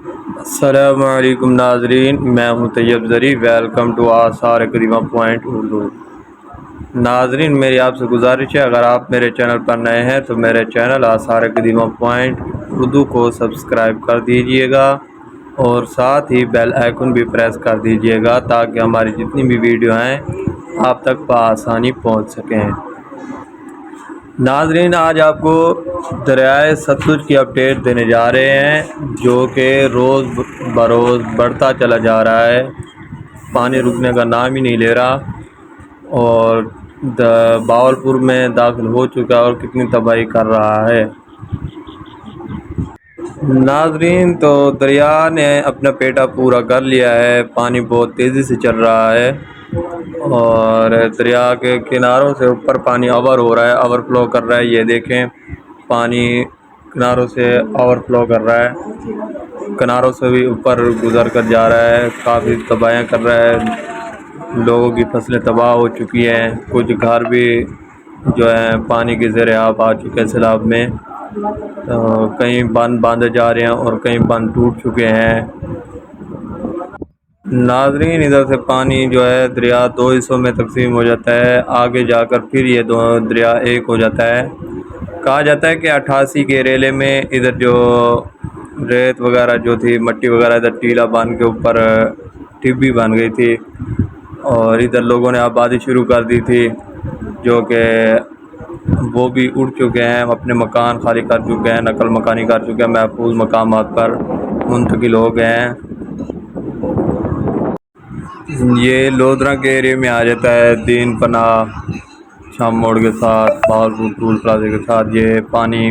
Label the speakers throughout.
Speaker 1: السلام علیکم ناظرین، میں ہوں طیب زری۔ ویلکم ٹو آثار قدیمہ پوائنٹ اردو۔ ناظرین، میری آپ سے گزارش ہے، اگر آپ میرے چینل پر نئے ہیں تو میرے چینل آثار قدیمہ پوائنٹ اردو کو سبسکرائب کر دیجئے گا اور ساتھ ہی بیل آئیکن بھی پریس کر دیجئے گا تاکہ ہماری جتنی بھی ویڈیو ہیں آپ تک بآسانی پہنچ سکیں۔ ناظرین، آج آپ کو دریائے ستلج کی اپڈیٹ دینے جا رہے ہیں، جو کہ روز بروز بڑھتا چلا جا رہا ہے، پانی رکنے کا نام ہی نہیں لے رہا اور بہاولپور میں داخل ہو چکا ہے اور کتنی تباہی کر رہا ہے۔ ناظرین، تو دریا نے اپنا پیٹا پورا کر لیا ہے، پانی بہت تیزی سے چل رہا ہے اور دریا کے کناروں سے اوپر پانی اوور ہو رہا ہے، اوور فلو کر رہا ہے۔ یہ دیکھیں، پانی کناروں سے اوور فلو کر رہا ہے، کناروں سے بھی اوپر گزر کر جا رہا ہے، کافی تباہیاں کر رہا ہے، لوگوں کی فصلیں تباہ ہو چکی ہیں، کچھ گھر بھی جو ہیں پانی کے زیر آب آ چکے ہیں سیلاب میں، کہیں بند باندھے جا رہے ہیں اور کہیں بند ٹوٹ چکے ہیں۔ ناظرین، ادھر سے پانی جو ہے دریا دو حصوں میں تقسیم ہو جاتا ہے، آگے جا کر پھر یہ دو دریا ایک ہو جاتا ہے۔ کہا جاتا ہے کہ 88 کے ریلے میں ادھر جو ریت وغیرہ جو تھی، مٹی وغیرہ، ادھر ٹیلا باندھ کے اوپر ٹبی بن گئی تھی اور ادھر لوگوں نے آبادی شروع کر دی تھی، جو کہ وہ بھی اڑ چکے ہیں، اپنے مکان خالی کر چکے ہیں، نقل مکانی کر چکے ہیں، محفوظ مقامات پر منتقل ہو گئے ہیں۔ یہ لودھرا کے ایرے میں آ جاتا ہے، دین پناہ شام موڑ کے ساتھ، بہاولپور ٹول پلازے کے ساتھ۔ یہ پانی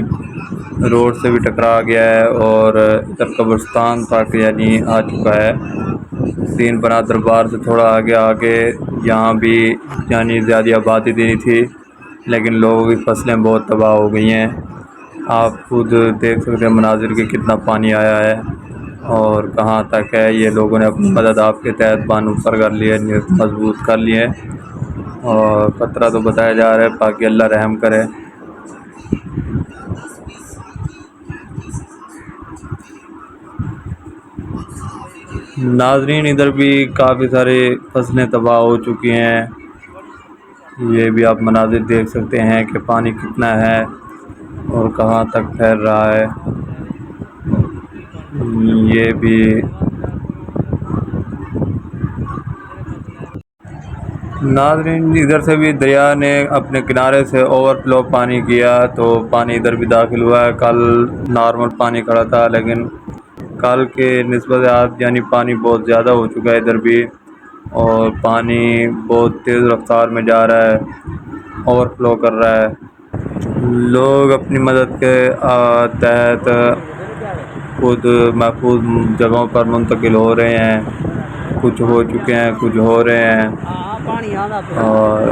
Speaker 1: روڈ سے بھی ٹکرا گیا ہے اور ادھر قبرستان تک یعنی آ چکا ہے۔ دین پناہ دربار سے تھوڑا آگے یہاں بھی یعنی زیادہ آبادی نہیں تھی، لیکن لوگوں کی فصلیں بہت تباہ ہو گئی ہیں۔ آپ خود دیکھ سکتے ہیں مناظر کہ کتنا پانی آیا ہے اور کہاں تک ہے۔ یہ لوگوں نے اپنی مدد آپ کے تحت باندھ اوپر کر لیے، مضبوط کر لیے اور خطرہ تو بتایا جا رہا ہے، باقی اللہ رحم کرے۔ ناظرین، ادھر بھی کافی سارے فصلیں تباہ ہو چکی ہیں، یہ بھی آپ مناظر دیکھ سکتے ہیں کہ پانی کتنا ہے اور کہاں تک پھیل رہا ہے۔ یہ بھی ناظرین، ادھر سے بھی دریا نے اپنے کنارے سے اوور فلو پانی کیا تو پانی ادھر بھی داخل ہوا ہے۔ کل نارمل پانی کھڑا تھا، لیکن کل کے نسبت آج یعنی پانی بہت زیادہ ہو چکا ہے ادھر بھی، اور پانی بہت تیز رفتار میں جا رہا ہے، اوور فلو کر رہا ہے۔ لوگ اپنی مدد کے تحت خود محفوظ جگہوں پر منتقل ہو رہے ہیں، کچھ ہو چکے ہیں، کچھ ہو رہے ہیں، اور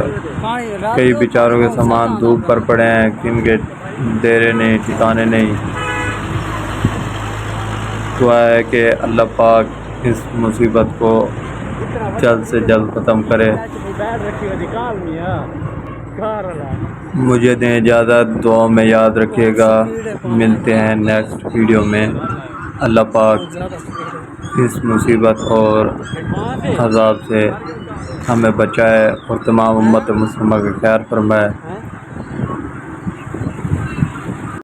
Speaker 1: کئی بیچاروں کے سامان دھوپ پر پڑے ہیں، کن کے ڈیرے نہیں، ٹھکانے نہیں۔ دعا ہے کہ اللہ پاک اس مصیبت کو جلد سے جلد ختم کرے۔ مجھے دیں اجازت، دعاؤں میں یاد رکھیے گا، ملتے ہیں نیکسٹ ویڈیو میں۔ اللہ پاک اس مصیبت اور عذاب سے ہمیں بچائے اور تمام امت مسلمہ کا خیر فرمائے۔